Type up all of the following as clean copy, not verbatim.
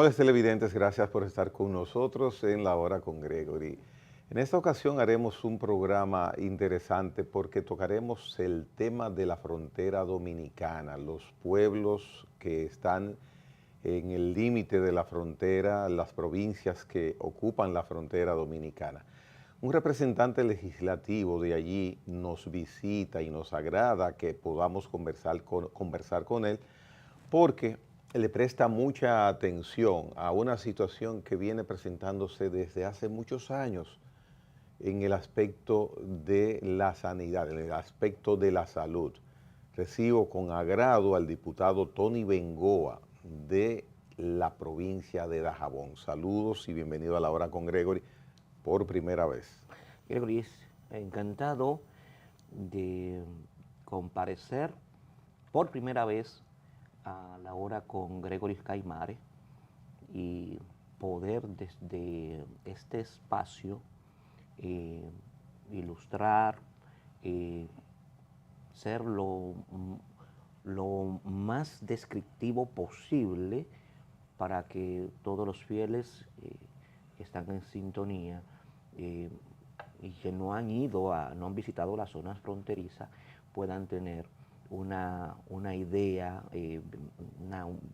Amables televidentes, gracias por estar con nosotros en La Hora con Gregory. En esta ocasión haremos un programa interesante porque tocaremos el tema de la frontera dominicana, los pueblos que están en el límite de la frontera, las provincias que ocupan la frontera dominicana. Un representante legislativo de allí nos visita y nos agrada que podamos conversar con él porque le presta mucha atención a una situación que viene presentándose desde hace muchos años en el aspecto de la sanidad, en el aspecto de la salud. Recibo con agrado al diputado Tony Bengoa de la provincia de Dajabón. Saludos y bienvenido a La Hora con Gregory por primera vez. Gregory, encantado de comparecer por primera vez a La Hora con Gregory Caimare y poder desde este espacio ilustrar, ser lo más descriptivo posible para que todos los fieles que están en sintonía y que no han no han visitado las zonas fronterizas puedan tener una idea,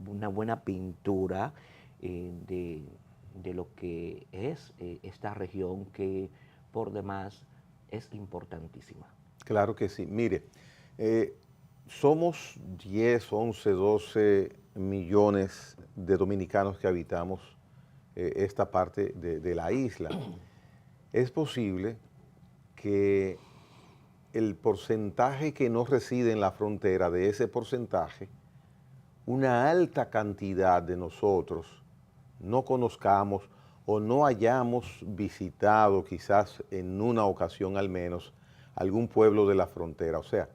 una buena pintura de lo que es esta región que por demás es importantísima. Claro que sí. Mire, somos 10, 11, 12 millones de dominicanos que habitamos esta parte de la isla. Es posible que el porcentaje que no reside en la frontera, de ese porcentaje, una alta cantidad de nosotros no conozcamos o no hayamos visitado quizás en una ocasión al menos algún pueblo de la frontera. O sea,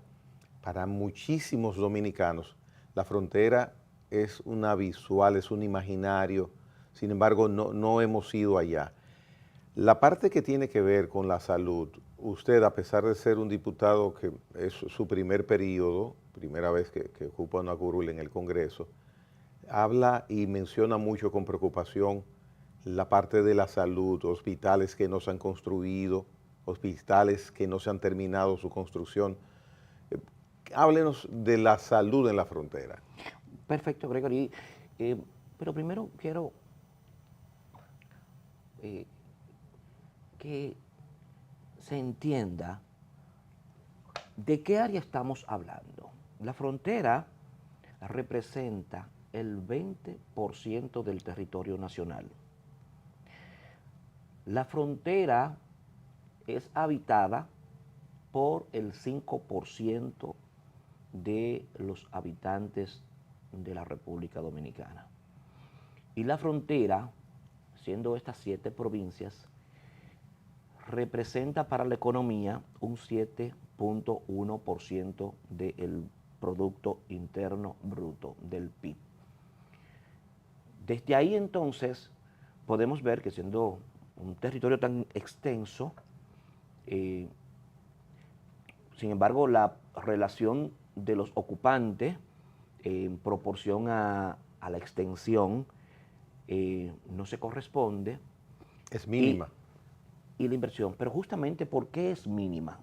para muchísimos dominicanos la frontera es una visual, es un imaginario, sin embargo no hemos ido allá. La parte que tiene que ver con la salud, usted, a pesar de ser un diputado que es su primer periodo, primera vez que ocupa una curul en el Congreso, habla y menciona mucho con preocupación la parte de la salud, hospitales que no se han construido, hospitales que no se han terminado su construcción. Háblenos de la salud en la frontera. Perfecto, Gregory. Pero primero quiero que se entienda de qué área estamos hablando. La frontera representa el 20% del territorio nacional. La frontera es habitada por el 5% de los habitantes de la República Dominicana. Y la frontera, siendo estas 7 provincias, representa para la economía un 7.1% del Producto Interno Bruto, del PIB. Desde ahí entonces podemos ver que siendo un territorio tan extenso, sin embargo la relación de los ocupantes en proporción a la extensión no se corresponde. Es mínima. Y la inversión, pero justamente ¿por qué es mínima?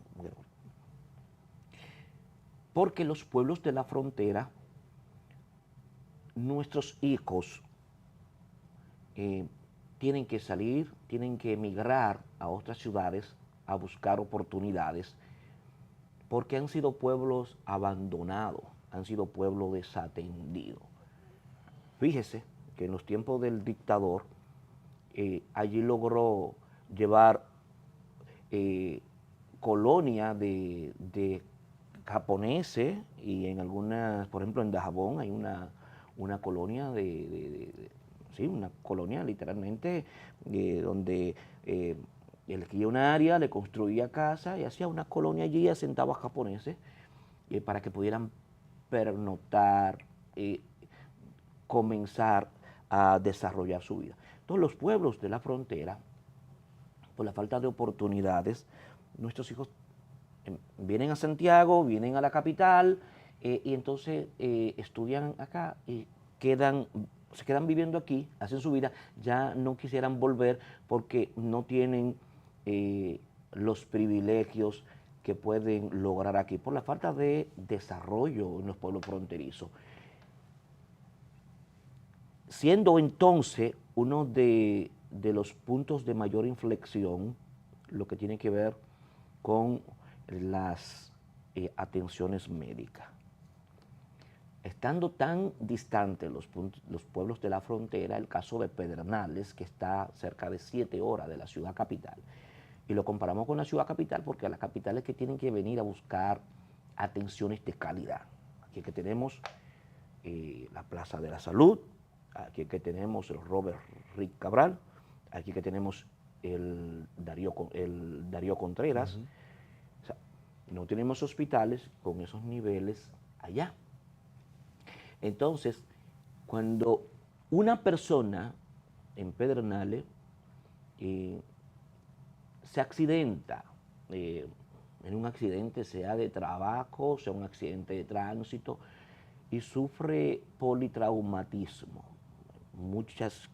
Porque los pueblos de la frontera, nuestros hijos tienen que salir, tienen que emigrar a otras ciudades a buscar oportunidades, porque han sido pueblos abandonados, han sido pueblos desatendidos. Fíjese que en los tiempos del dictador, allí logró llevar colonia de japoneses y en algunas, por ejemplo en Dajabón hay una colonia sí, una colonia literalmente donde elegía una área, le construía casa y hacía una colonia allí y asentaba japoneses para que pudieran pernoctar, comenzar a desarrollar su vida. Entonces los pueblos de la frontera, por la falta de oportunidades, nuestros hijos vienen a Santiago, vienen a la capital y entonces estudian acá y quedan se quedan viviendo aquí, hacen su vida, ya no quisieran volver porque no tienen los privilegios que pueden lograr aquí por la falta de desarrollo en los pueblos fronterizos. Siendo entonces uno de los puntos de mayor inflexión lo que tiene que ver con las atenciones médicas. Estando tan distantes los pueblos de la frontera, el caso de Pedernales, que está cerca de 7 horas de la ciudad capital, y lo comparamos con la ciudad capital porque a las capitales que tienen que venir a buscar atenciones de calidad. Aquí que tenemos la Plaza de la Salud, aquí que tenemos el Robert Rick Cabral, aquí que tenemos el Darío Contreras. O sea, no tenemos hospitales con esos niveles allá. Entonces, cuando una persona en Pedernales se accidenta, en un accidente sea de trabajo, sea un accidente de tránsito, y sufre politraumatismo, muchas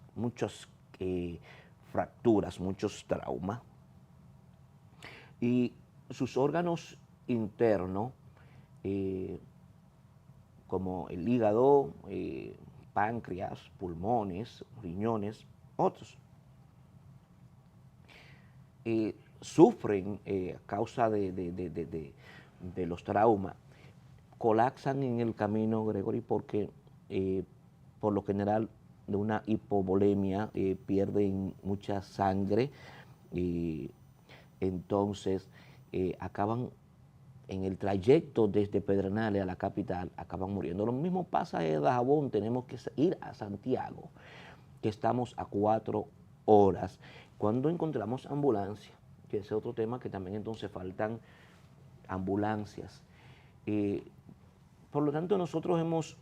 fracturas, muchos traumas, y sus órganos internos, como el hígado, páncreas, pulmones, riñones, otros, sufren a causa de los traumas, colapsan en el camino, Gregory, porque por lo general de una hipovolemia pierden mucha sangre y entonces acaban en el trayecto desde Pedernales a la capital, acaban muriendo. Lo mismo pasa en Dajabón, tenemos que ir a Santiago, que estamos a 4 horas. Cuando encontramos ambulancia, que ese es otro tema que también entonces faltan ambulancias. Por lo tanto, nosotros hemos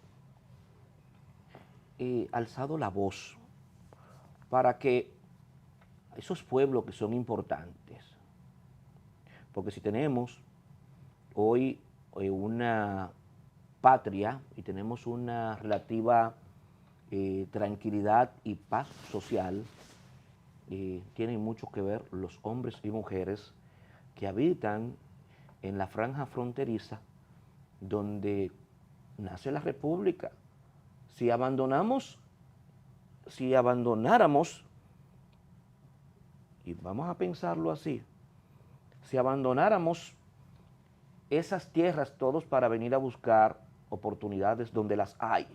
alzado la voz para que esos pueblos que son importantes, porque si tenemos hoy una patria y tenemos una relativa tranquilidad y paz social, tienen mucho que ver los hombres y mujeres que habitan en la franja fronteriza donde nace la República. Si abandonáramos, y vamos a pensarlo así, si abandonáramos esas tierras todos para venir a buscar oportunidades donde las hay,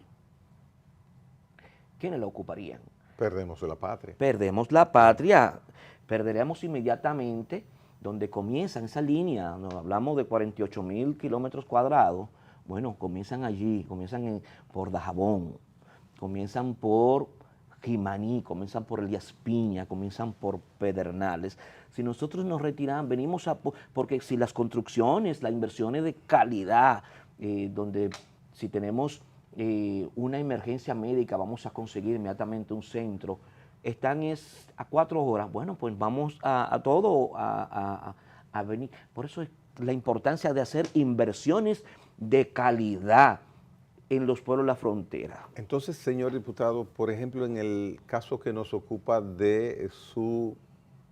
¿quiénes la ocuparían? Perdemos la patria. Perdemos la patria, perderemos inmediatamente donde comienzan esa línea, nos hablamos de 48.000 kilómetros cuadrados, bueno, comienzan allí, comienzan por Dajabón, comienzan por Jimaní, comienzan por Elías Piña, comienzan por Pedernales. Si nosotros nos retiramos, venimos porque si las construcciones, las inversiones de calidad, donde si tenemos una emergencia médica, vamos a conseguir inmediatamente un centro, están a 4 horas, bueno, pues vamos a venir. Por eso es la importancia de hacer inversiones de calidad en los pueblos de la frontera. Entonces, señor diputado, por ejemplo, en el caso que nos ocupa de su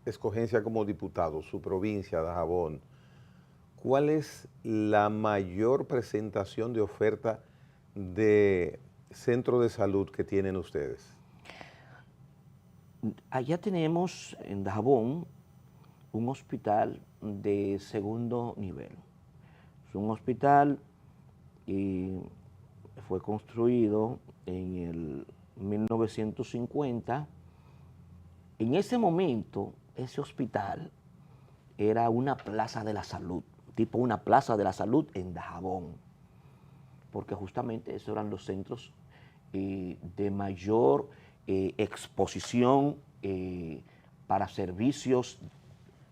escogencia como diputado, su provincia, Dajabón, ¿cuál es la mayor presentación de oferta de centro de salud que tienen ustedes? Allá tenemos en Dajabón un hospital de segundo nivel. Es un hospital y fue construido en el 1950. En ese momento, ese hospital era una plaza de la salud, tipo una plaza de la salud en Dajabón, porque justamente esos eran los centros de mayor exposición para servicios,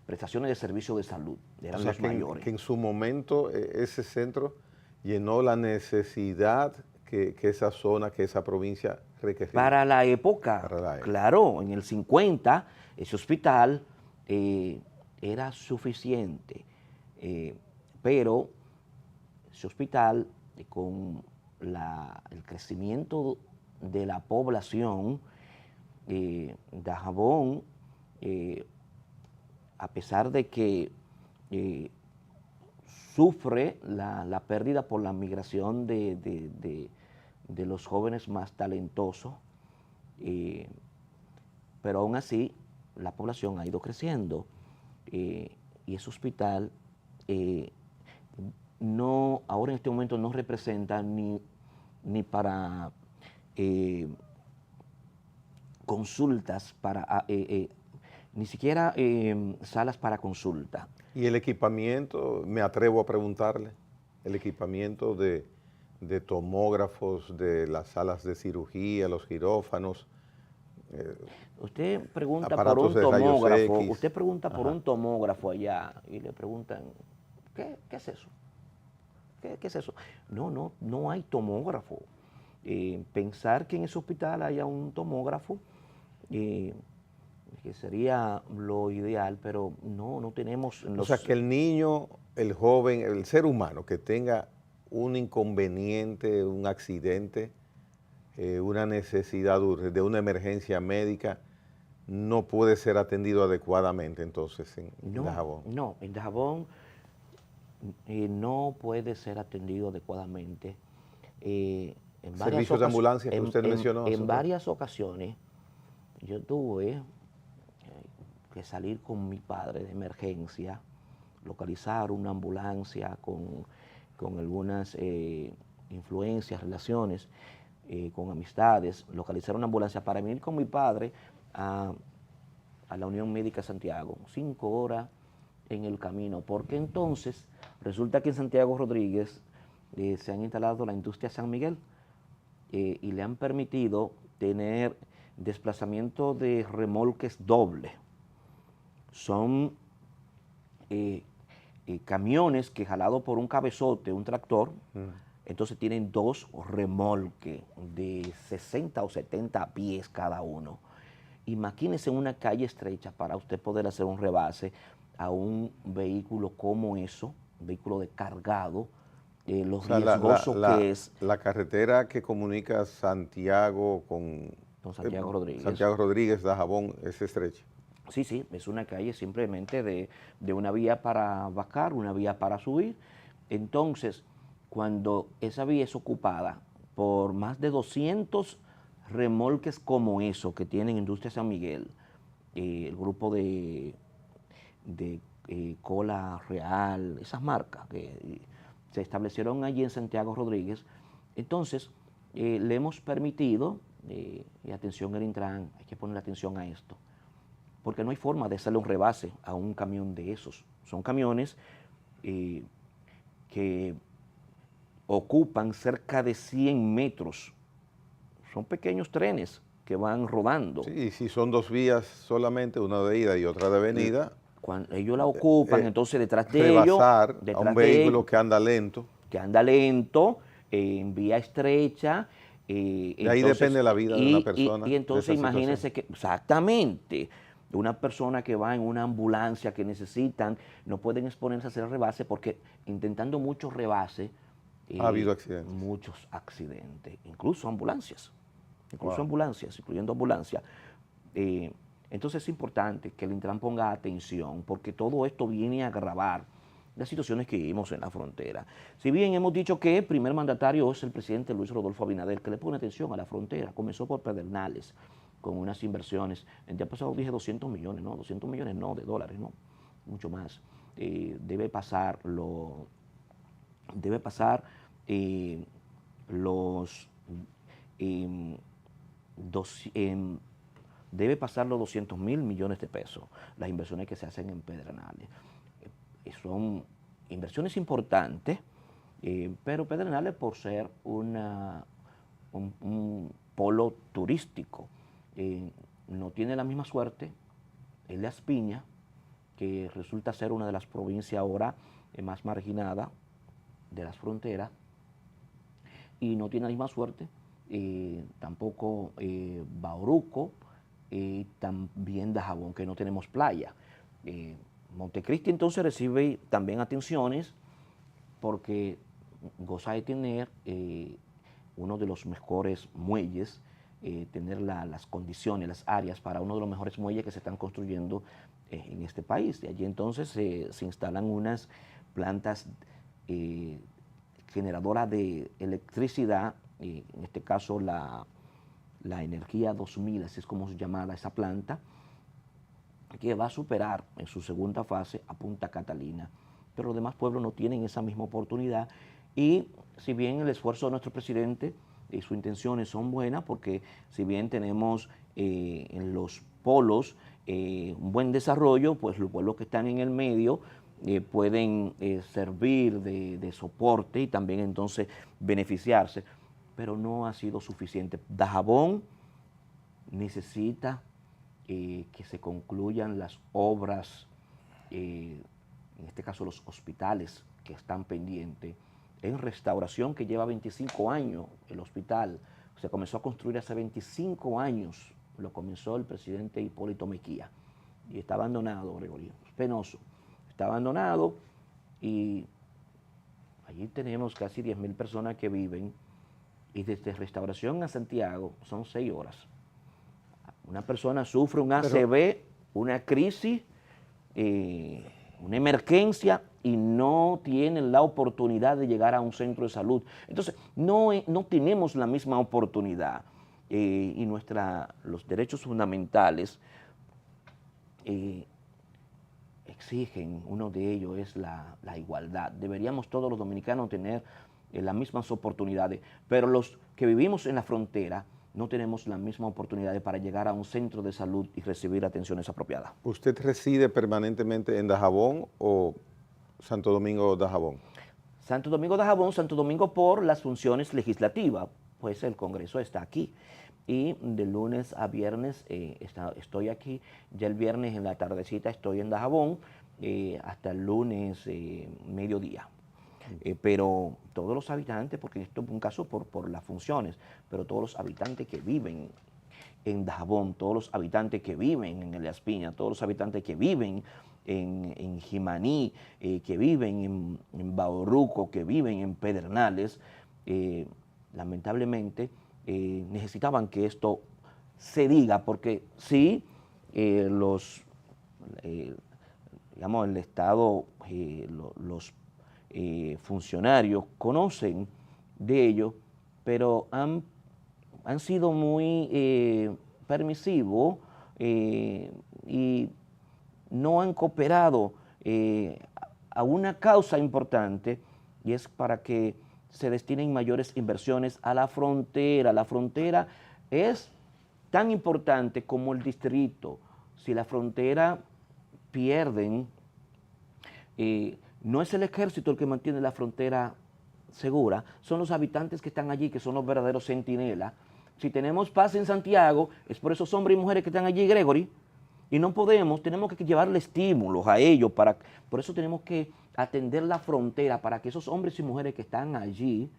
prestaciones de servicios de salud, eran los mayores. Que en su momento ese centro llenó la necesidad que esa zona, que esa provincia requería. Para la época, claro, en el 50, ese hospital era suficiente, pero ese hospital con el crecimiento de la población, Dajabón, a pesar de que sufre la pérdida por la migración de los jóvenes más talentosos, pero aún así la población ha ido creciendo, y ese hospital no, ahora en este momento no representa ni para consultas, ni siquiera salas para consulta. Y el equipamiento, me atrevo a preguntarle, el equipamiento de tomógrafos, de las salas de cirugía, los quirófanos. Usted pregunta por aparatos un de rayos tomógrafo, X. usted pregunta por Ajá. un tomógrafo allá y le preguntan, ¿qué es eso? ¿Qué es eso? No hay tomógrafo. Pensar que en ese hospital haya un tomógrafo, que sería lo ideal, pero no tenemos O sea, que el niño, el joven, el ser humano que tenga un inconveniente, un accidente, una necesidad de una emergencia médica, no puede ser atendido adecuadamente entonces en Dajabón. No, en Dajabón no puede ser atendido adecuadamente. En Servicios de ambulancia que usted mencionó. en varias ocasiones yo tuve que salir con mi padre de emergencia, localizar una ambulancia con algunas influencias, relaciones, con amistades, localizar una ambulancia para ir con mi padre a la Unión Médica Santiago, 5 horas en el camino, porque entonces resulta que en Santiago Rodríguez se han instalado la industria San Miguel, y le han permitido tener desplazamiento de remolques doble. Son camiones que jalados por un cabezote, un tractor, entonces tienen 2 remolques de 60 o 70 pies cada uno. Imagínense una calle estrecha para usted poder hacer un rebase a un vehículo como eso, un vehículo de cargado, los riesgosos que es. La carretera que comunica Santiago con Santiago Rodríguez. Santiago Rodríguez, Dajabón, es estrecha. Sí, es una calle simplemente de una vía para bajar, una vía para subir. Entonces, cuando esa vía es ocupada por más de 200 remolques como eso que tienen Industria San Miguel, el grupo de Cola Real, esas marcas que se establecieron allí en Santiago Rodríguez, entonces le hemos permitido, y atención el Intran, hay que poner atención a esto, porque no hay forma de hacerle un rebase a un camión de esos. Son camiones que ocupan cerca de 100 metros. Son pequeños trenes que van rodando. Sí, si son 2 vías solamente, una de ida y otra de venida. Cuando ellos la ocupan, entonces detrás de rebasar ellos, a un vehículo que anda lento. En vía estrecha. De ahí depende la vida de una persona. Y entonces imagínense que, exactamente, una persona que va en una ambulancia que necesitan, no pueden exponerse a hacer rebase porque intentando muchos rebases, ha habido accidentes. Muchos accidentes, incluso ambulancias, Wow. incluyendo ambulancias. Entonces es importante que el Intran ponga atención porque todo esto viene a agravar las situaciones que vivimos en la frontera. Si bien hemos dicho que el primer mandatario es el presidente Luis Rodolfo Abinader, que le pone atención a la frontera, comenzó por Pedernales, con unas inversiones, el día pasado dije 200 millones, no, 200 millones no, de dólares, no, mucho más. Debe pasar los debe pasar los 200.000 millones de pesos, las inversiones que se hacen en Pedernales. Son inversiones importantes, pero Pedernales, por ser un polo turístico, no tiene la misma suerte en Las Piñas, que resulta ser una de las provincias ahora más marginadas de las fronteras, y no tiene la misma suerte tampoco Bauruco, y también Dajabón, que no tenemos playa. Montecristi entonces recibe también atenciones porque goza de tener uno de los mejores muelles tener las condiciones, las áreas para uno de los mejores muelles que se están construyendo en este país. De allí entonces se instalan unas plantas generadoras de electricidad, en este caso la Energía 2000, así es como se llama esa planta, que va a superar en su segunda fase a Punta Catalina. Pero los demás pueblos no tienen esa misma oportunidad y si bien el esfuerzo de nuestro presidente y sus intenciones son buenas, porque si bien tenemos en los polos un buen desarrollo, pues los pueblos que están en el medio pueden servir de soporte y también entonces beneficiarse, pero no ha sido suficiente. Dajabón necesita que se concluyan las obras, en este caso los hospitales que están pendientes, en restauración que lleva 25 años el hospital. Se comenzó a construir hace 25 años, lo comenzó el presidente Hipólito Mejía y está abandonado, Gregorio, es penoso, está abandonado y allí tenemos casi 10.000 personas que viven y desde restauración a Santiago son 6 horas. Una persona sufre un ACV, una crisis, una emergencia y no tienen la oportunidad de llegar a un centro de salud. Entonces, no tenemos la misma oportunidad y los derechos fundamentales exigen, uno de ellos es la igualdad. Deberíamos todos los dominicanos tener las mismas oportunidades, pero los que vivimos en la frontera no tenemos las mismas oportunidades para llegar a un centro de salud y recibir atenciones apropiadas. ¿Usted reside permanentemente en Dajabón o Santo Domingo Dajabón? Santo Domingo Dajabón, Santo Domingo por las funciones legislativas, pues el Congreso está aquí. Y de lunes a viernes estoy aquí, ya el viernes en la tardecita estoy en Dajabón, hasta el lunes mediodía. Pero todos los habitantes, porque esto es un caso por las funciones, pero todos los habitantes que viven en Dajabón, todos los habitantes que viven en Elías Piña, todos los habitantes que viven en Jimaní, que viven en Bauruco, que viven en Pedernales, lamentablemente necesitaban que esto se diga, porque sí, digamos, el Estado, los funcionarios conocen de ello, pero han sido muy permisivos y no han cooperado a una causa importante, y es para que se destinen mayores inversiones a la frontera. La frontera es tan importante como el distrito. Si la frontera pierden, no es el ejército el que mantiene la frontera segura, son los habitantes que están allí, que son los verdaderos centinelas. Si tenemos paz en Santiago, es por esos hombres y mujeres que están allí, Gregory, y no tenemos que llevarle estímulos a ellos, por eso tenemos que atender la frontera, para que esos hombres y mujeres que están allí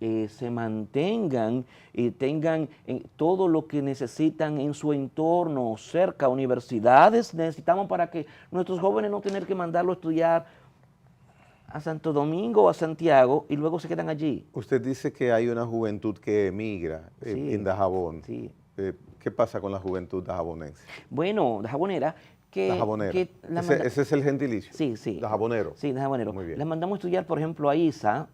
se mantengan y tengan todo lo que necesitan en su entorno, cerca, universidades necesitamos para que nuestros jóvenes no tengan que mandarlo a estudiar a Santo Domingo o a Santiago y luego se quedan allí. Usted dice que hay una juventud que emigra Sí, en Dajabón. sí. ¿Qué pasa con la juventud dajabonense? Bueno, dajabonera, Dajabonera. Ese es el gentilicio. Sí, sí. Dajabonero. Sí, dajabonero. Muy bien. Les mandamos a estudiar, por ejemplo, a ISA,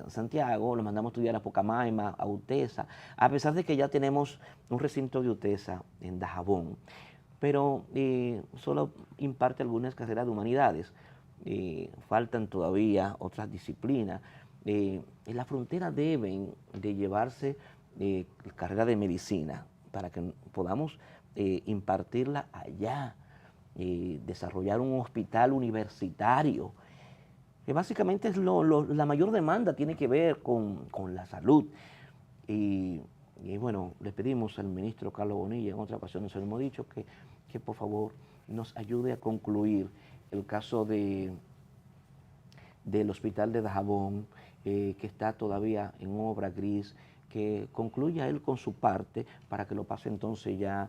Santiago, los mandamos a estudiar a Pocamaima, a UTESA, a pesar de que ya tenemos un recinto de UTESA en Dajabón, pero solo imparte algunas carreras de humanidades. Faltan todavía otras disciplinas. En la frontera deben de llevarse carrera de medicina para que podamos impartirla allá, desarrollar un hospital universitario, que básicamente es la mayor demanda, tiene que ver con la salud. Y bueno, le pedimos al ministro Carlos Bonilla, en otra ocasión nos hemos dicho que por favor nos ayude a concluir el caso del hospital de Dajabón, que está todavía en obra gris, que concluya él con su parte para que lo pase entonces ya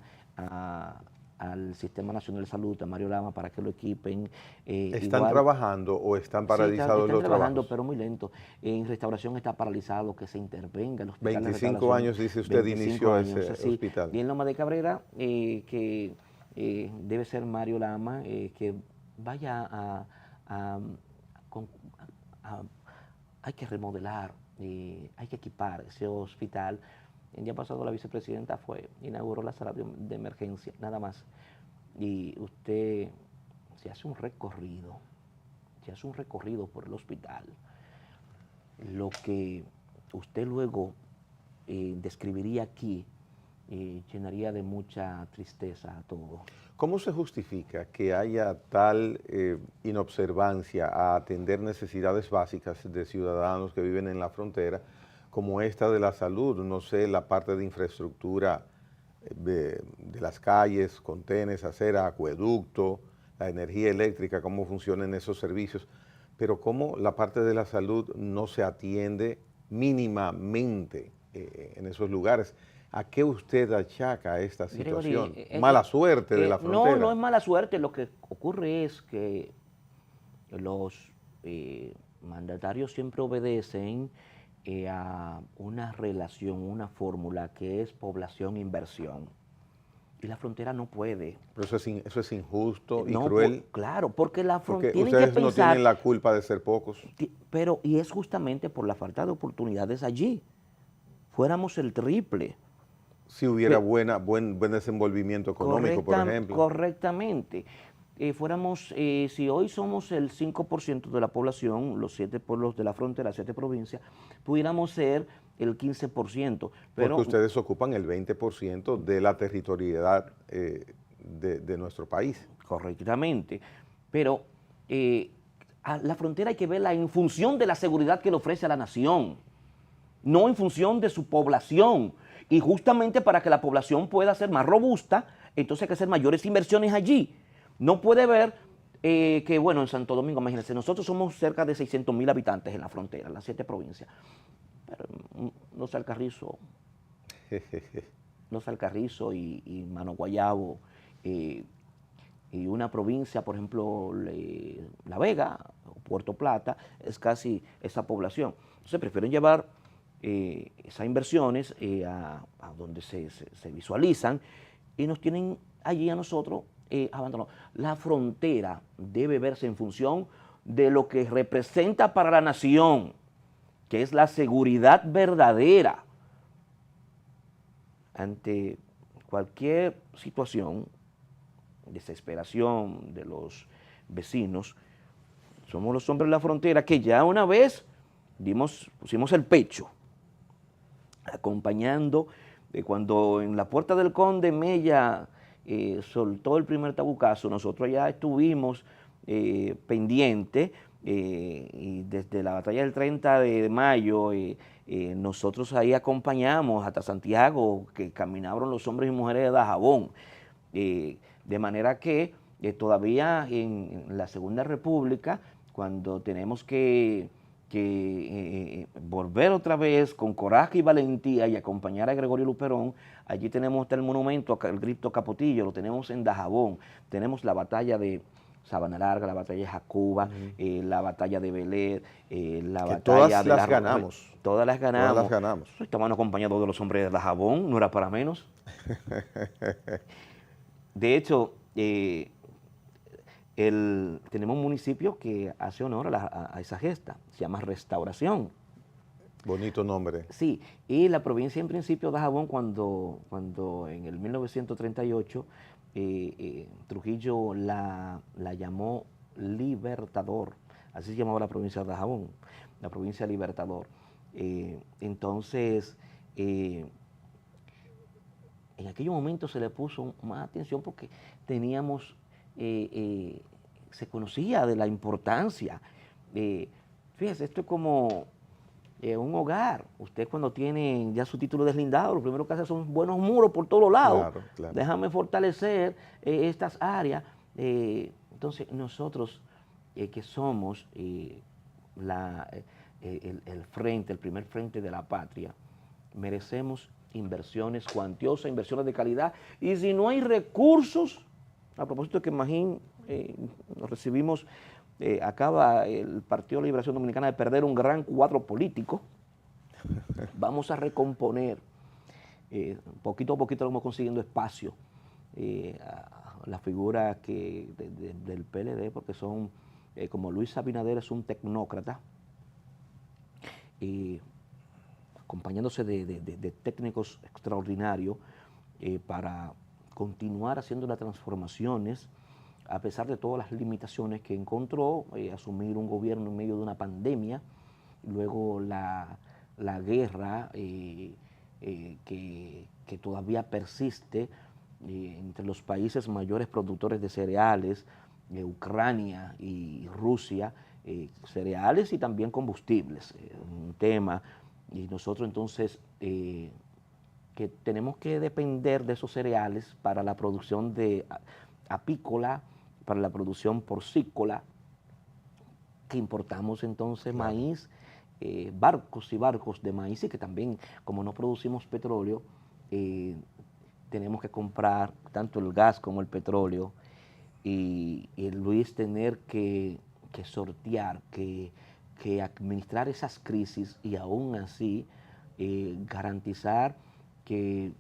al Sistema Nacional de Salud, a Mario Lama, para que lo equipen. ¿Están igual, trabajando o están sí, paralizados están los trabajando, trabajos? pero muy lento. En restauración está paralizado, que se intervenga. El hospital de 25 restauración, años, dice usted, 25 inició años, ese así. hospital. Y en Loma de Cabrera, que debe ser Mario Lama, que vaya con- a- hay que remodelar, hay que equipar ese hospital. El día pasado la vicepresidenta inauguró la sala de emergencia, nada más. Y usted se hace un recorrido por el hospital, lo que usted luego describiría aquí llenaría de mucha tristeza a todo. ¿Cómo se justifica que haya tal inobservancia a atender necesidades básicas de ciudadanos que viven en la frontera, como esta de la salud? No sé, la parte de infraestructura de las calles, contenes, acera, acueducto, la energía eléctrica, cómo funcionan esos servicios, pero cómo la parte de la salud no se atiende mínimamente en esos lugares. ¿A qué usted achaca esta Gregory, situación? ¿Mala suerte de la no, no frontera? es mala suerte. Lo que ocurre es que los mandatarios siempre obedecen a una relación, una fórmula que es población-inversión. Y la frontera no puede. Pero eso es injusto y No, cruel, claro, porque la porque frontera tienen que ustedes no tienen pensar, la culpa de ser pocos. pero y es justamente por la falta de oportunidades allí. Fuéramos el triple. Si hubiera buen desenvolvimiento económico, por ejemplo. Correctamente. Si hoy somos el 5% de la población, los 7 pueblos de la frontera, 7 provincias, pudiéramos ser el 15%. Pero, Porque ustedes ocupan el 20% de la territorialidad de nuestro país. correctamente. Pero a la frontera hay que verla en función de la seguridad que le ofrece a la nación, no en función de su población. Y justamente para que la población pueda ser más robusta, entonces hay que hacer mayores inversiones allí. No puede ver que, bueno, en Santo Domingo, imagínense, nosotros somos cerca de 600,000 habitantes en la frontera, en las 7 provincias. Pero Los Alcarrizo y Mano Guayabo, y una provincia, por ejemplo, La Vega, Puerto Plata, es casi esa población. Entonces prefieren llevar esas inversiones a donde se visualizan y nos tienen allí a nosotros abandonados. La frontera debe verse en función de lo que representa para la nación, que es la seguridad verdadera. Ante cualquier situación, desesperación de los vecinos, somos los hombres de la frontera que ya una vez pusimos el pecho, acompañando cuando en la Puerta del Conde Mella soltó el primer tabucazo, nosotros ya estuvimos pendientes y desde la batalla del 30 de mayo nosotros ahí acompañamos hasta Santiago, que caminaron los hombres y mujeres de Dajabón. De manera que todavía en la Segunda República, cuando tenemos que volver otra vez con coraje y valentía y acompañar a Gregorio Luperón, allí tenemos el monumento al Grito Capotillo, lo tenemos en Dajabón, tenemos la batalla de Sabana Larga, la batalla de Jacuba, la batalla de Belén, la Que batalla todas de las ganamos. Todas las ganamos. Todas las ganamos. Estaban acompañados de los hombres de Dajabón, no era para menos. De hecho, tenemos un municipio que hace honor a esa gesta, se llama Restauración. Bonito nombre. Sí, y la provincia en principio de Dajabón, cuando en el 1938 Trujillo la llamó Libertador, así se llamaba la provincia de Dajabón, la provincia Libertador. Entonces, en aquellos momentos se le puso más atención porque teníamos, se conocía de la importancia. Fíjese, esto es como un hogar. Usted cuando tiene ya su título deslindado, lo primero que hace son buenos muros por todos lados. Claro, claro. Déjame fortalecer estas áreas. Entonces nosotros que somos el primer frente de la patria, merecemos inversiones cuantiosas, inversiones de calidad, y si no hay recursos, A propósito de que Magín, nos recibimos, acaba el Partido de Liberación Dominicana de perder un gran cuadro político. Vamos a recomponer, poquito a poquito vamos consiguiendo espacio a la figura del PLD, porque son, como Luis Abinader es un tecnócrata, acompañándose de técnicos extraordinarios para continuar haciendo las transformaciones, a pesar de todas las limitaciones que encontró, asumir un gobierno en medio de una pandemia, luego la guerra que todavía persiste entre los países mayores productores de cereales, Ucrania y Rusia, cereales y también combustibles, un tema, y nosotros entonces que tenemos que depender de esos cereales para la producción de apícola, para la producción porcícola, que importamos entonces maíz, barcos y barcos de maíz, y que también, como no producimos petróleo, tenemos que comprar tanto el gas como el petróleo, y Luis tener que sortear, que administrar esas crisis y aún así garantizar que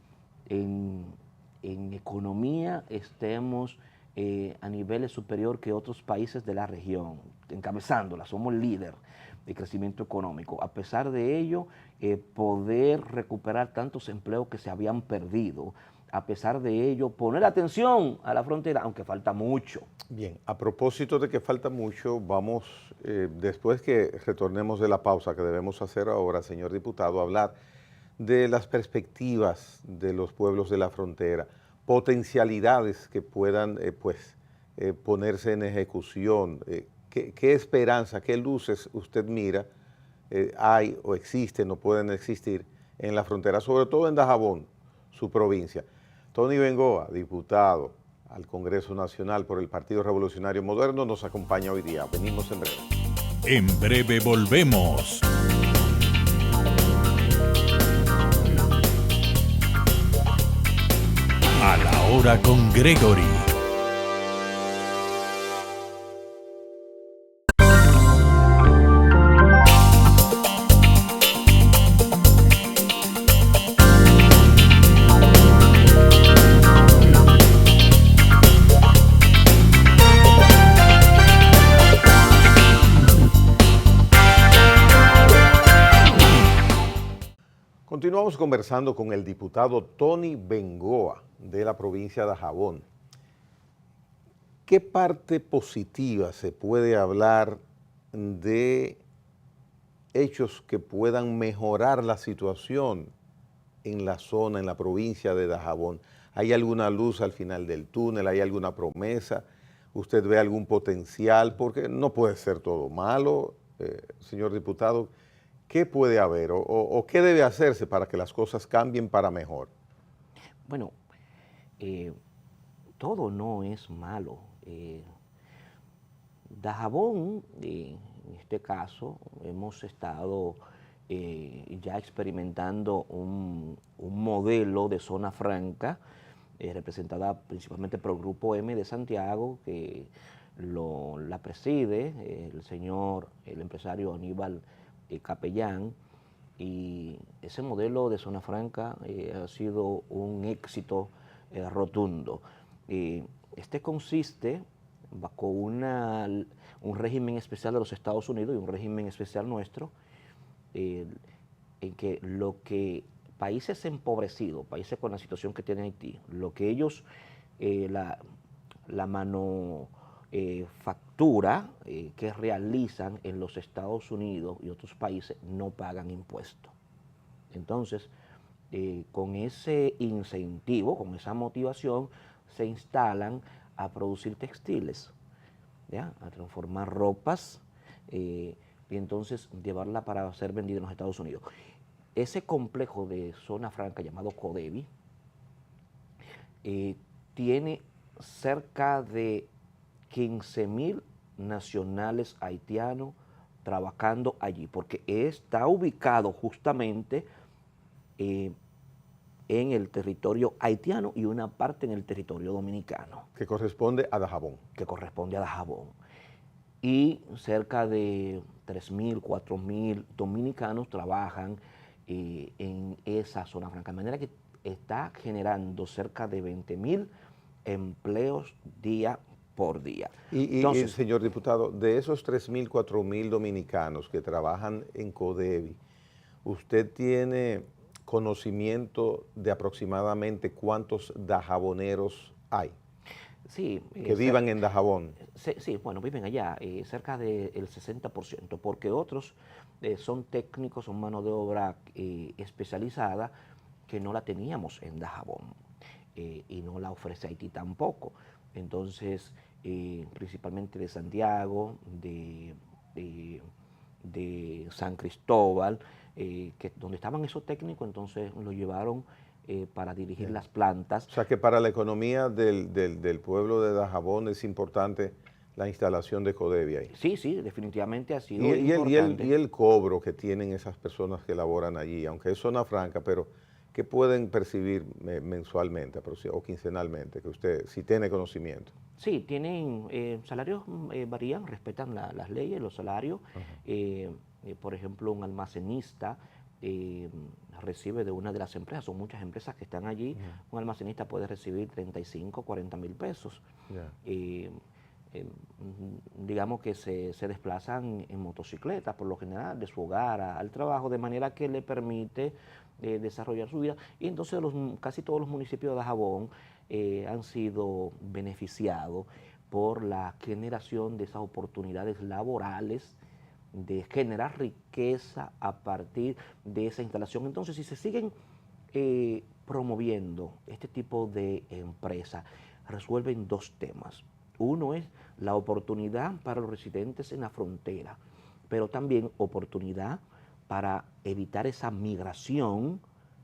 en economía estemos a niveles superior que otros países de la región, encabezándola, somos líder de crecimiento económico. A pesar de ello, poder recuperar tantos empleos que se habían perdido, a pesar de ello, poner atención a la frontera, aunque falta mucho. Bien, a propósito de que falta mucho, vamos, después que retornemos de la pausa que debemos hacer ahora, señor diputado, a hablar de las perspectivas de los pueblos de la frontera, potencialidades que puedan ponerse en ejecución. ¿Qué esperanza, qué luces usted mira hay o existen o pueden existir en la frontera, sobre todo en Dajabón, su provincia? Tony Bengoa, diputado al Congreso Nacional por el Partido Revolucionario Moderno, nos acompaña hoy día. Venimos en breve. En breve volvemos. A la hora con Gregory. Continuamos conversando con el diputado Tony Bengoa de la provincia de Dajabón. ¿Qué parte positiva se puede hablar de hechos que puedan mejorar la situación en la zona, en la provincia de Dajabón? ¿Hay alguna luz al final del túnel? ¿Hay alguna promesa? ¿Usted ve algún potencial? Porque no puede ser todo malo, señor diputado. ¿Qué puede haber o qué debe hacerse para que las cosas cambien para mejor? Bueno, todo no es malo. Dajabón, en este caso, hemos estado ya experimentando un modelo de zona franca, representada principalmente por el Grupo M de Santiago, que la preside el empresario Aníbal Capellán, y ese modelo de zona franca ha sido un éxito rotundo. Este consiste bajo un régimen especial de los Estados Unidos y un régimen especial nuestro, en que lo que países empobrecidos, países con la situación que tiene Haití, lo que ellos, la manufactura que realizan en los Estados Unidos y otros países no pagan impuestos. Entonces, con ese incentivo, con esa motivación, se instalan a producir textiles, ¿ya? A transformar ropas y entonces llevarla para ser vendida en los Estados Unidos. Ese complejo de zona franca llamado CODEVI tiene cerca de 15,000 nacionales haitianos trabajando allí, porque está ubicado justamente en el territorio haitiano y una parte en el territorio dominicano, Que corresponde a Dajabón. que corresponde a Dajabón. Y cerca de 3.000, 4.000 dominicanos trabajan en esa zona franca. De manera que está generando cerca de 20.000 empleos día por día. Entonces, señor diputado, de esos 3.000, 4.000 dominicanos que trabajan en CODEVI, ¿usted tiene conocimiento de aproximadamente cuántos dajaboneros hay Sí, que vivan en Dajabón? sí, bueno, viven allá, cerca del 60%, porque otros son técnicos, son mano de obra especializada que no la teníamos en Dajabón y no la ofrece Haití tampoco. Entonces, principalmente de Santiago, de San Cristóbal, donde estaban esos técnicos, entonces lo llevaron para dirigir las plantas. O sea que para la economía del pueblo de Dajabón es importante la instalación de CODEVI ahí. Sí, sí, definitivamente ha sido Y importante. el cobro que tienen esas personas que laboran allí, aunque es zona franca, pero ¿qué pueden percibir mensualmente o quincenalmente, que usted, si tiene conocimiento? Sí, tienen salarios, varían, respetan las leyes, los salarios. Por ejemplo, un almacenista recibe de una de las empresas, son muchas empresas que están allí, un almacenista puede recibir 35, 40.000 pesos. Digamos que se desplazan en motocicleta, por lo general, de su hogar al trabajo, de manera que le permite desarrollar su vida. Y entonces casi todos los municipios de Dajabón han sido beneficiados por la generación de esas oportunidades laborales, de generar riqueza a partir de esa instalación. Entonces, si se siguen promoviendo este tipo de empresas, resuelven dos temas. Uno es la oportunidad para los residentes en la frontera, pero también oportunidad para evitar esa migración,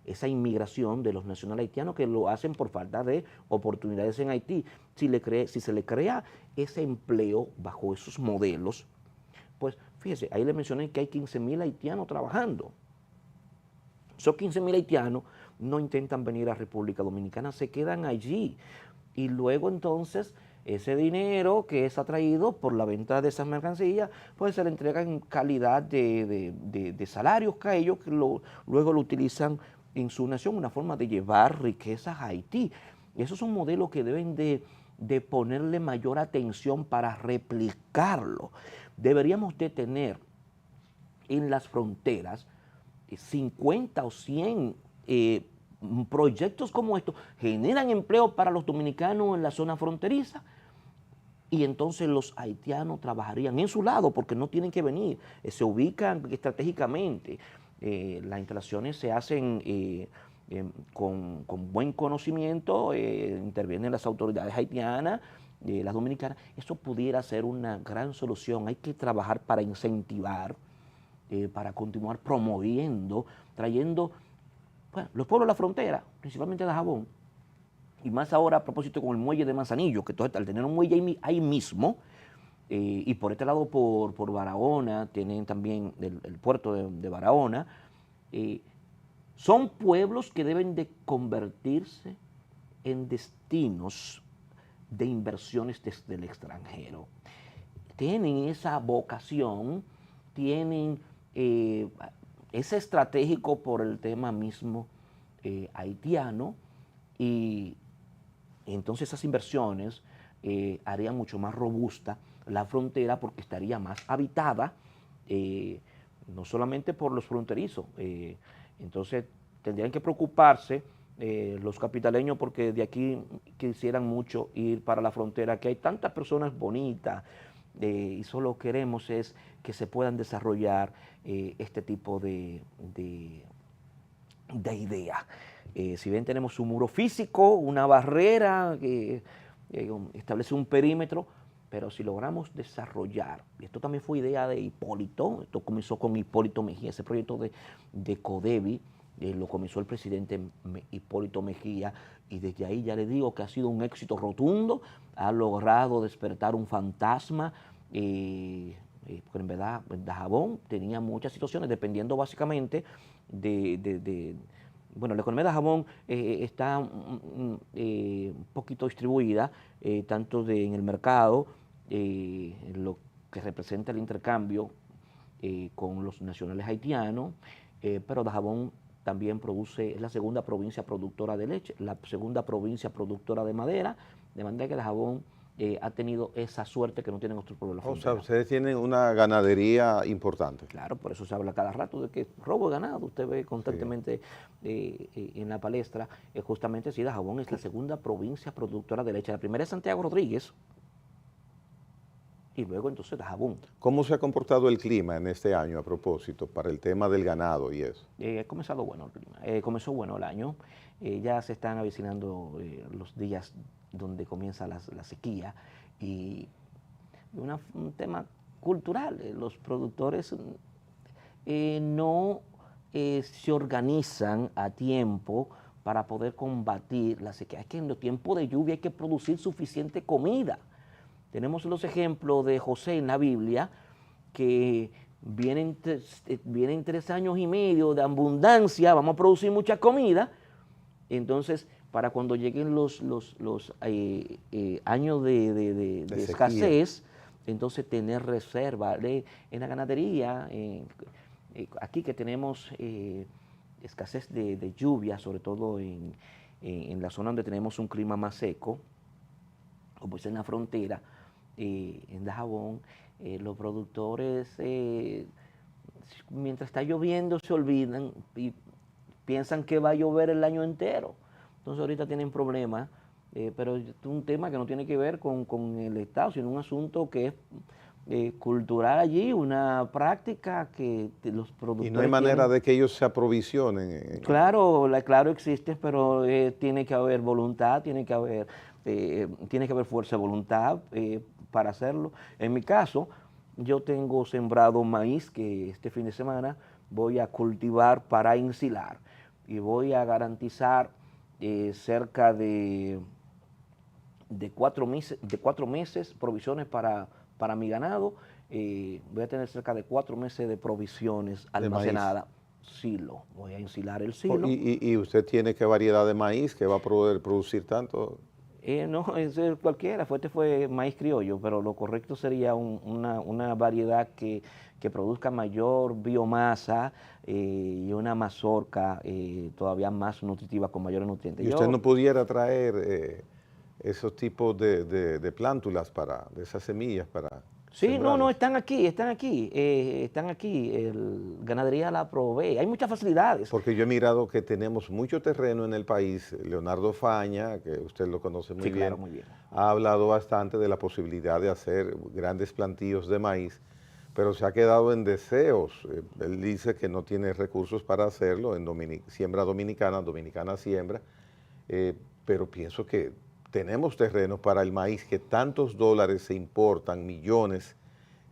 esa inmigración de los nacionales haitianos que lo hacen por falta de oportunidades en Haití. Si se le crea ese empleo bajo esos modelos, pues fíjese, ahí le mencioné que hay 15.000 haitianos trabajando. Esos 15.000 haitianos no intentan venir a República Dominicana, se quedan allí. Y luego entonces ese dinero que es atraído por la venta de esas mercancías, pues se le entrega en calidad de salarios que ellos que luego lo utilizan en su nación, una forma de llevar riquezas a Haití. Y esos son modelos que deben de ponerle mayor atención para replicarlo. Deberíamos de tener en las fronteras 50 o 100 proyectos como estos, generan empleo para los dominicanos en la zona fronteriza y entonces los haitianos trabajarían en su lado porque no tienen que venir, se ubican estratégicamente, las instalaciones se hacen con buen conocimiento, intervienen las autoridades haitianas, las dominicanas. Eso pudiera ser una gran solución. Hay que trabajar para incentivar, para continuar promoviendo, trayendo los pueblos de la frontera, principalmente de Dajabón, y más ahora a propósito con el muelle de Manzanillo, que al tener un muelle ahí mismo, y por este lado por Barahona, tienen también el puerto de Barahona, son pueblos que deben de convertirse en destinos de inversiones desde el extranjero. Tienen esa vocación, tienen es estratégico por el tema mismo haitiano y entonces esas inversiones harían mucho más robusta la frontera porque estaría más habitada, no solamente por los fronterizos. Entonces tendrían que preocuparse los capitaleños porque de aquí quisieran mucho ir para la frontera, que hay tantas personas bonitas, y solo queremos es que se puedan desarrollar este tipo de ideas. Si bien tenemos un muro físico, una barrera que establece un perímetro, pero si logramos desarrollar, y esto también fue idea de Hipólito, esto comenzó con Hipólito Mejía, ese proyecto de CODEVI, lo comenzó el presidente Hipólito Mejía, y desde ahí ya le digo que ha sido un éxito rotundo, ha logrado despertar un fantasma, porque en verdad Dajabón tenía muchas situaciones, dependiendo básicamente de Bueno, la economía de Dajabón está un poquito distribuida, tanto en el mercado, en lo que representa el intercambio con los nacionales haitianos, pero Dajabón también produce, es la segunda provincia productora de leche, la segunda provincia productora de madera, de manera que Dajabón ha tenido esa suerte que no tienen otros pueblos de la O sea, frontera. ustedes tienen una ganadería importante. Claro, por eso se habla cada rato de que robo de ganado, usted ve constantemente en la palestra, justamente sí, Dajabón es la segunda provincia productora de leche. La primera es Santiago Rodríguez y luego entonces Dajabón. ¿Cómo se ha comportado el clima en este año a propósito para el tema del ganado y eso? Ha comenzado bueno el clima, comenzó bueno el año, ya se están avecinando los días donde comienza la sequía y un tema cultural, los productores no se organizan a tiempo para poder combatir la sequía. Es que en los tiempos de lluvia hay que producir suficiente comida. Tenemos los ejemplos de José en la Biblia, que vienen 3 años y medio de abundancia, vamos a producir mucha comida, entonces para cuando lleguen los años de escasez, entonces tener reserva. En la ganadería, aquí que tenemos escasez de lluvia, sobre todo en la zona donde tenemos un clima más seco, como es en la frontera, en Dajabón, los productores, mientras está lloviendo, se olvidan y piensan que va a llover el año entero. Entonces ahorita tienen problemas, pero es un tema que no tiene que ver con el Estado, sino un asunto que es cultural allí, una práctica que los productores Y no hay manera tienen. de que ellos se aprovisionen. Claro, claro existe, pero tiene que haber voluntad, tiene que haber fuerza de voluntad para hacerlo. En mi caso, yo tengo sembrado maíz que este fin de semana voy a cultivar para ensilar y voy a garantizar cerca de 4 meses provisiones para mi ganado. Voy a tener cerca de 4 meses de provisiones almacenadas. Silo, voy a ensilar el silo. ¿Y usted tiene qué variedad de maíz que va a poder producir tanto? No, es cualquiera, este fue maíz criollo, pero lo correcto sería una variedad que produzca mayor biomasa y una mazorca todavía más nutritiva, con mayores nutrientes. ¿Y usted no pudiera traer esos tipos de plántulas, de esas semillas para Sí, no, sembrarlas? están aquí, ganadería la provee, hay muchas facilidades. Porque yo he mirado que tenemos mucho terreno en el país. Leonardo Faña, que usted lo conoce muy Sí, bien, claro, muy bien. ha hablado bastante de la posibilidad de hacer grandes plantíos de maíz, pero se ha quedado en deseos. Él dice que no tiene recursos para hacerlo en siembra dominicana, dominicana siembra, pero pienso que tenemos terrenos para el maíz, que tantos dólares se importan, millones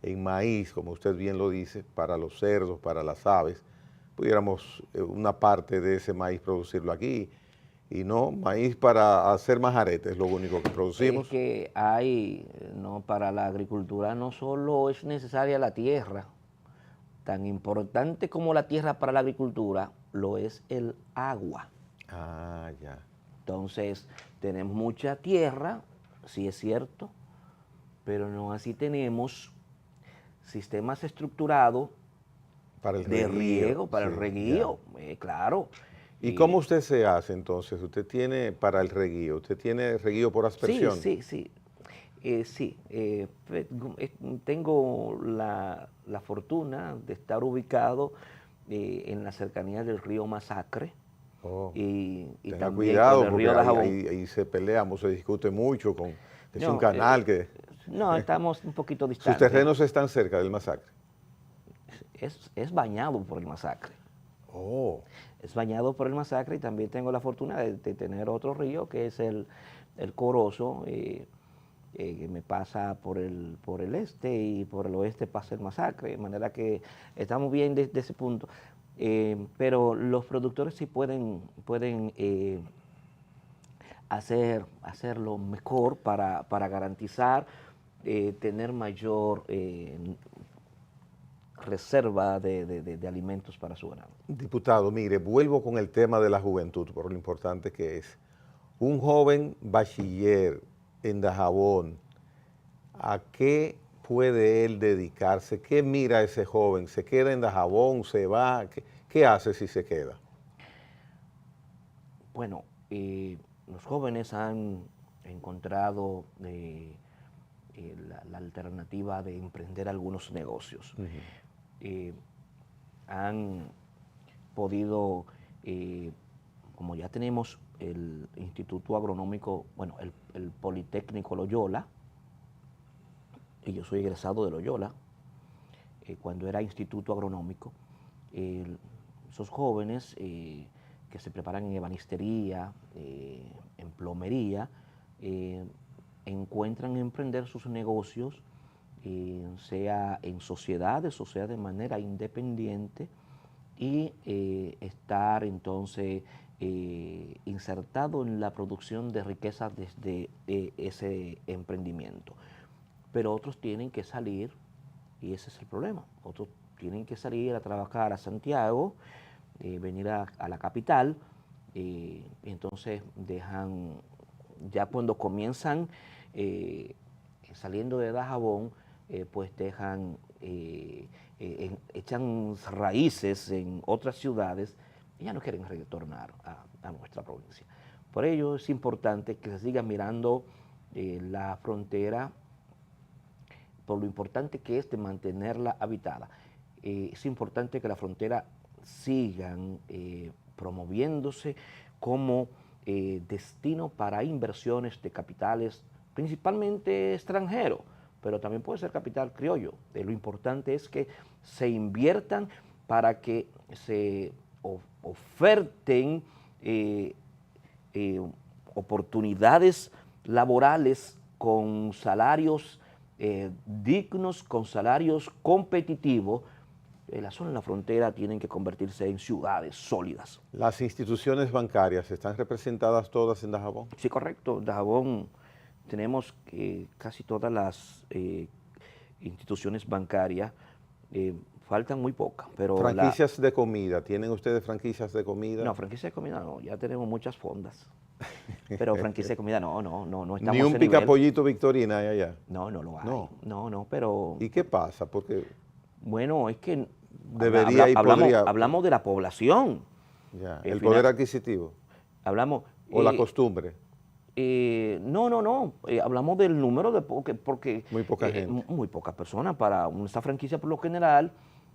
en maíz, como usted bien lo dice, para los cerdos, para las aves. Pudiéramos una parte de ese maíz producirlo aquí, y no maíz para hacer majarete, es lo único que producimos. Es que para la agricultura no solo es necesaria la tierra, tan importante como la tierra para la agricultura, lo es el agua. Ah, ya. Entonces, tenemos mucha tierra, sí es cierto, pero no así tenemos sistemas estructurados Para el de riego, para el sí, reguío, claro. ¿Y cómo usted se hace entonces? ¿Usted tiene para el reguío? ¿Usted tiene reguío por aspersión? Sí. Tengo la fortuna de estar ubicado en la cercanía del río Masacre. Oh, y tenga también cuidado, con el porque río Dajabón. ahí se peleamos, se discute mucho. Es un No, canal que... no, estamos un poquito Sus distantes. terrenos están cerca del Masacre. Es bañado por el Masacre. Oh. Es bañado por el Masacre y también tengo la fortuna de tener otro río que es el Corozo, que me pasa por el este y por el oeste pasa el Masacre, de manera que estamos bien desde ese punto. Pero los productores sí pueden hacerlo mejor para garantizar tener mayor reserva de alimentos para su ganado. Diputado, mire, vuelvo con el tema de la juventud, por lo importante que es. Un joven bachiller en Dajabón, ¿a qué puede él dedicarse? ¿Qué mira ese joven? ¿Se queda en Dajabón? ¿Se va? ¿Qué hace si se queda? Bueno, los jóvenes han encontrado la alternativa de emprender algunos negocios. Han podido, como ya tenemos el Instituto Agronómico, bueno, el Politécnico Loyola, y yo soy egresado de Loyola, cuando era Instituto Agronómico, esos jóvenes que se preparan en ebanistería, en plomería, encuentran emprender sus negocios, sea en sociedades o sea de manera independiente, y estar entonces insertado en la producción de riqueza desde ese emprendimiento. Pero otros tienen que salir, y ese es el problema, otros tienen que salir a trabajar a Santiago, venir a la capital, y entonces dejan, ya cuando comienzan saliendo de Dajabón, pues dejan, echan raíces en otras ciudades y ya no quieren retornar a nuestra provincia. Por ello es importante que se siga mirando la frontera, por lo importante que es de mantenerla habitada. Es importante que la frontera sigan promoviéndose como destino para inversiones de capitales, principalmente extranjeros, pero también puede ser capital criollo. Lo importante es que se inviertan para que se oferten oportunidades laborales con salarios dignos, con salarios competitivos. La zona de la frontera tienen que convertirse en ciudades sólidas. ¿Las instituciones bancarias están representadas todas en Dajabón? Sí, correcto. En Dajabón tenemos casi todas las instituciones bancarias. Faltan muy pocas, pero... ¿Franquicias de comida? ¿Tienen ustedes franquicias de comida? No, franquicia de comida no, ya tenemos muchas fondas. Pero franquicia de comida no estamos ¿Ni un en picapollito Victorina hay allá? No lo hay. No. No, pero... ¿Y qué pasa? Porque bueno, es que debería y podría... hablamos de la población. Ya, el poder adquisitivo. Hablamos... ¿O la costumbre? No. Hablamos del número de... porque muy poca gente. Muy pocas personas. Para esta franquicia, por lo general,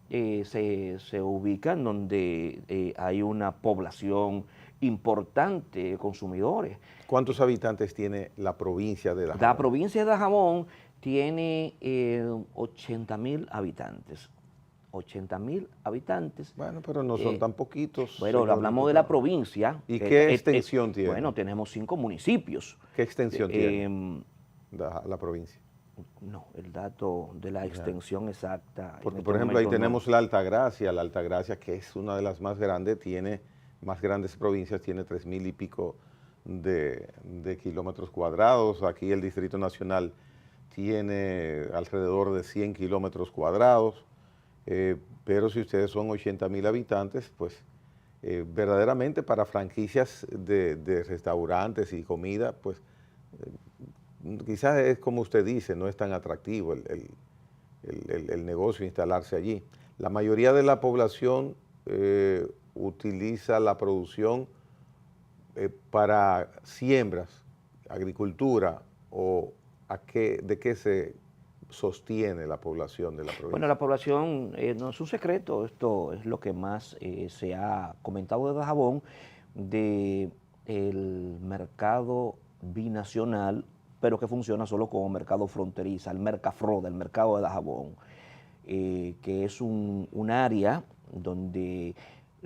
se ubica en donde hay una población importante de consumidores. ¿Cuántos habitantes tiene la provincia de Dajabón? La provincia de Dajabón tiene 80.000 habitantes. 80.000 habitantes. Bueno, pero no son tan poquitos. Bueno, hablamos de la provincia. ¿Y qué extensión tiene? Bueno, tenemos 5 municipios. ¿Qué extensión tiene la provincia? No, el dato de la extensión exacta. Porque, por ejemplo, ahí tenemos la Altagracia, que es una de las más grandes, tiene más grandes provincias, tiene 3.000 y pico de kilómetros cuadrados. Aquí el Distrito Nacional tiene alrededor de 100 kilómetros cuadrados. Pero si ustedes son 80.000 habitantes, pues verdaderamente para franquicias de restaurantes y comida, pues quizás es como usted dice, no es tan atractivo el negocio, instalarse allí. La mayoría de la población utiliza la producción para siembras, agricultura, o ¿de qué se sostiene la población de la provincia? Bueno, la población no es un secreto, esto es lo que más se ha comentado de Dajabón, del mercado binacional, pero que funciona solo como mercado fronteriza, el Mercafroda, el mercado de Dajabón, que es un área donde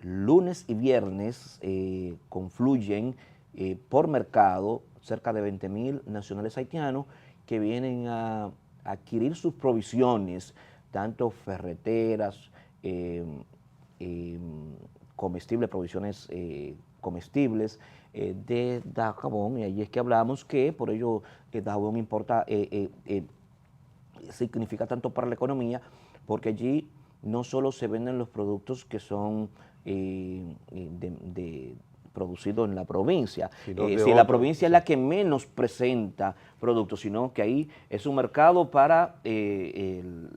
lunes y viernes confluyen por mercado cerca de 20.000 nacionales haitianos que vienen a adquirir sus provisiones, tanto ferreteras, comestibles, provisiones comestibles de Dajabón, y ahí es que hablamos que por ello Dajabón importa, significa tanto para la economía, porque allí no solo se venden los productos que son producidos en la provincia, si la provincia es la que menos presenta productos, sino que ahí es un mercado para el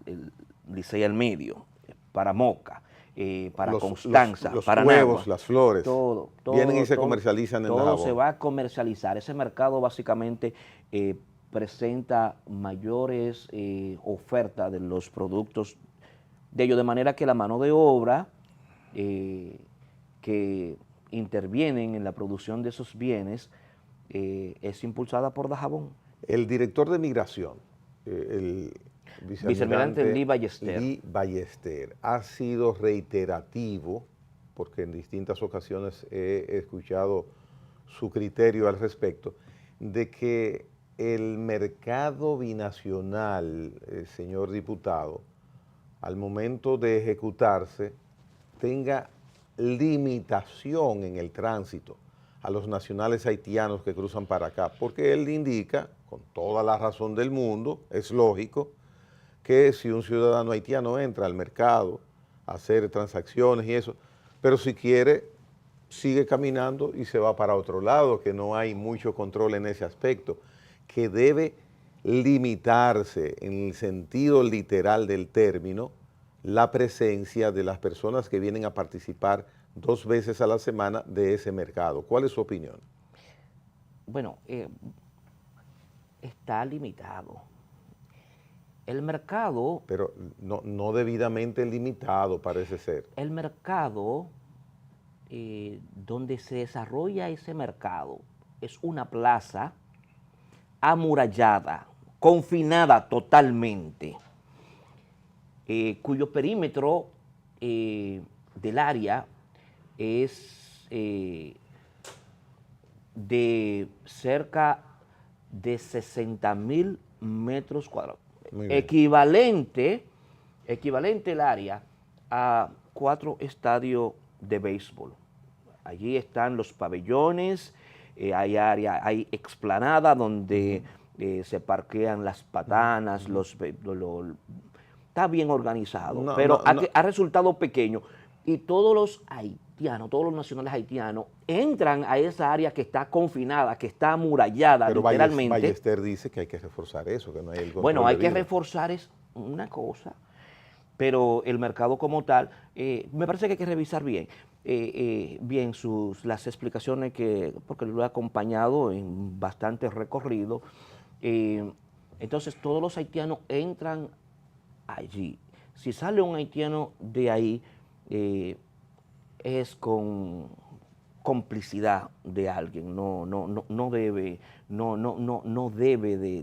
Licey al Medio, para Moca, para Constanza, los para huevos, Nagua, las flores, todo, vienen y se comercializan en todo Dajabón. se va a comercializar. Ese mercado básicamente presenta mayores ofertas de los productos de ellos, de manera que la mano de obra que intervienen en la producción de esos bienes es impulsada por Dajabón. El director de migración, el vicealmirante Lee Ballester, ha sido reiterativo, porque en distintas ocasiones he escuchado su criterio al respecto, de que el mercado binacional, señor diputado, al momento de ejecutarse, tenga limitación en el tránsito a los nacionales haitianos que cruzan para acá, porque él indica, con toda la razón del mundo, es lógico, que si un ciudadano haitiano entra al mercado a hacer transacciones y eso, pero si quiere, sigue caminando y se va para otro lado, que no hay mucho control en ese aspecto, que debe limitarse en el sentido literal del término la presencia de las personas que vienen a participar 2 veces a la semana de ese mercado. ¿Cuál es su opinión? Bueno, está limitado. El mercado... Pero no debidamente limitado, parece ser. El mercado, donde se desarrolla ese mercado, es una plaza amurallada, confinada totalmente, cuyo perímetro del área es de cerca de 60,000 metros cuadrados. Equivalente el área a 4 estadios de béisbol. Allí están los pabellones, hay explanada donde se parquean las patanas, está bien organizado, pero ha resultado pequeño. Y todos los haitianos, todos los nacionales haitianos entran a esa área que está confinada, que está amurallada, pero literalmente. Ballester dice que hay que reforzar eso, que no hay el control. Bueno, hay que reforzar es una cosa, pero el mercado como tal, me parece que hay que revisar bien, las explicaciones porque lo he acompañado en bastante recorrido. Entonces todos los haitianos entran allí. Si sale un haitiano de ahí, es con complicidad de alguien, no debe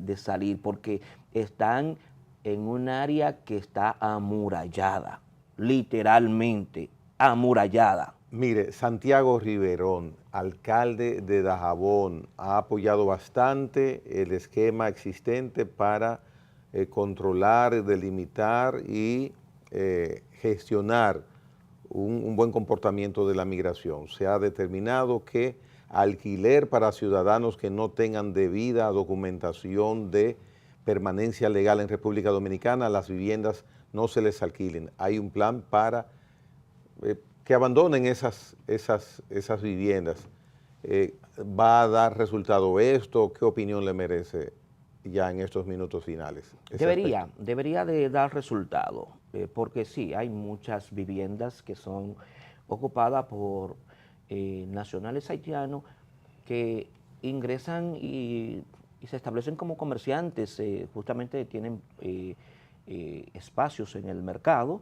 de salir, porque están en un área que está amurallada, literalmente amurallada. Mire, Santiago Riverón, alcalde de Dajabón, ha apoyado bastante el esquema existente para controlar, delimitar y gestionar un buen comportamiento de la migración. Se ha determinado que alquiler para ciudadanos que no tengan debida documentación de permanencia legal en República Dominicana, las viviendas no se les alquilen. Hay un plan para que abandonen esas viviendas. ¿Va a dar resultado esto? ¿Qué opinión le merece ya en estos minutos finales? Debería de dar resultado, porque sí, hay muchas viviendas que son ocupadas por nacionales haitianos que ingresan y se establecen como comerciantes, justamente tienen espacios en el mercado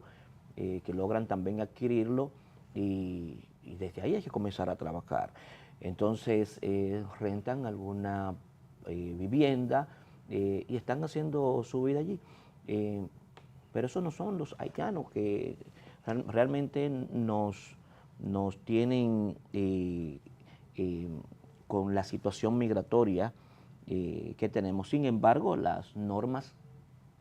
que logran también adquirirlo y desde ahí hay que comenzar a trabajar. Entonces rentan alguna vivienda y están haciendo su vida allí. Pero esos no son los haitianos que realmente nos tienen con la situación migratoria que tenemos. Sin embargo, las normas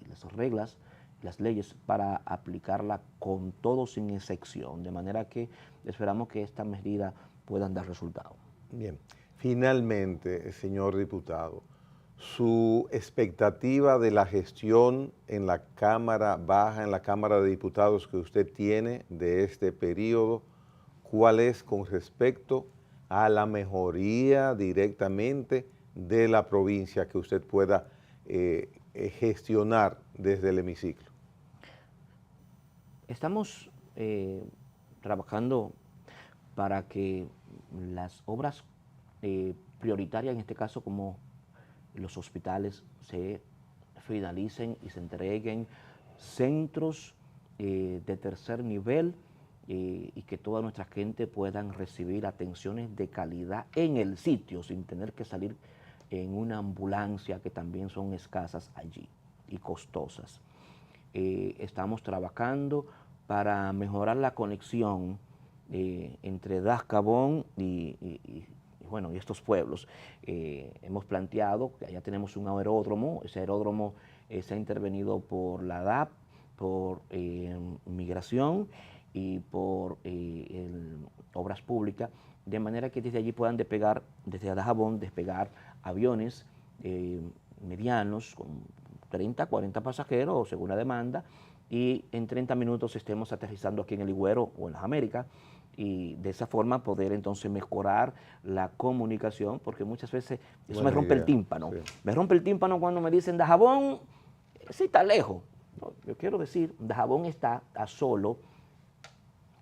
y las reglas, las leyes para aplicarla con todo sin excepción, de manera que esperamos que estas medidas puedan dar resultado. Bien, finalmente, señor diputado, su expectativa de la gestión en la Cámara Baja, en la Cámara de Diputados que usted tiene de este periodo, ¿cuál es con respecto a la mejoría directamente de la provincia que usted pueda gestionar desde el hemiciclo? Estamos trabajando para que las obras prioritarias, en este caso como los hospitales, se finalicen y se entreguen, centros de tercer nivel, y que toda nuestra gente puedan recibir atenciones de calidad en el sitio sin tener que salir en una ambulancia, que también son escasas allí y costosas. Estamos trabajando para mejorar la conexión entre Dajabón y estos pueblos. Hemos planteado que allá tenemos un aeródromo. Ese aeródromo se ha intervenido por la DAP, por Migración y por Obras Públicas, de manera que desde allí puedan despegar, desde Dajabón, despegar aviones medianos con 30, 40 pasajeros según la demanda, y en 30 minutos estemos aterrizando aquí en el Higüero o en las Américas, y de esa forma poder entonces mejorar la comunicación, porque muchas veces eso me rompe el tímpano. Sí. Me rompe el tímpano cuando me dicen Dajabón, sí está lejos. No, yo quiero decir, Dajabón está a solo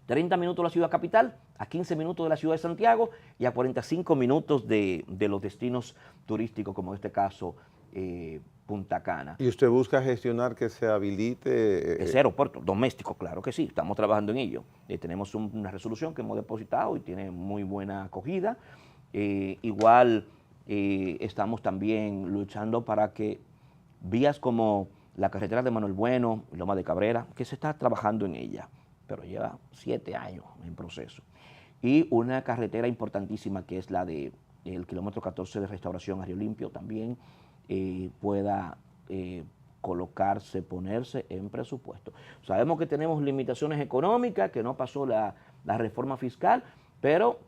30 minutos de la ciudad capital, a 15 minutos de la ciudad de Santiago y a 45 minutos de los destinos turísticos, como en este caso Punta Cana. ¿Y usted busca gestionar que se habilite? Ese aeropuerto doméstico, claro que sí, estamos trabajando en ello. Tenemos una resolución que hemos depositado y tiene muy buena acogida. Igual estamos también luchando para que vías como la carretera de Manuel Bueno, Loma de Cabrera, que se está trabajando en ella, pero lleva 7 años en proceso. Y una carretera importantísima que es la del kilómetro 14 de Restauración a Río Limpio también pueda colocarse, ponerse en presupuesto. Sabemos que tenemos limitaciones económicas, que no pasó la reforma fiscal, pero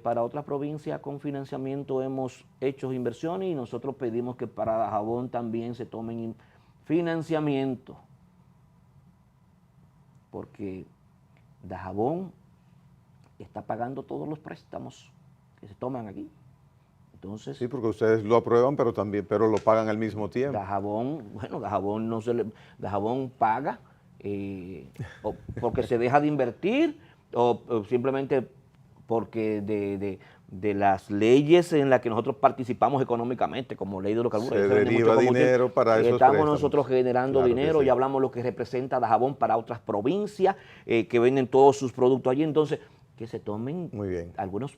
para otras provincias con financiamiento hemos hecho inversiones y nosotros pedimos que para Dajabón también se tomen financiamiento, porque Dajabón está pagando todos los préstamos que se toman aquí. Entonces, sí, porque ustedes lo aprueban, pero lo pagan al mismo tiempo. Dajabón paga o porque se deja de invertir o simplemente porque de las leyes en las que nosotros participamos económicamente, como ley de hidrocarburos. Se deriva dinero para esos Estamos préstamos. nosotros generando dinero, sí. Y hablamos lo que representa Dajabón para otras provincias que venden todos sus productos allí. Entonces, que se tomen algunos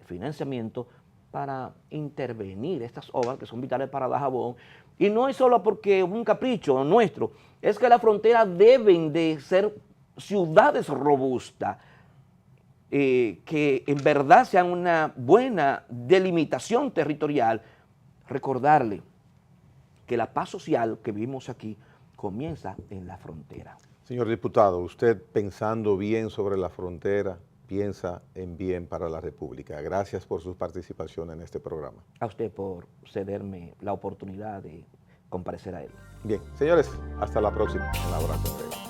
financiamientos para intervenir estas obras que son vitales para Dajabón. Y no es solo porque un capricho nuestro, es que las fronteras deben de ser ciudades robustas, que en verdad sean una buena delimitación territorial. Recordarle que la paz social que vivimos aquí comienza en la frontera. Señor diputado, usted pensando bien sobre la frontera, piensa en bien para la República. Gracias por su participación en este programa. A usted por cederme la oportunidad de comparecer a él. Bien, señores, hasta la próxima en La Hora con Gregori.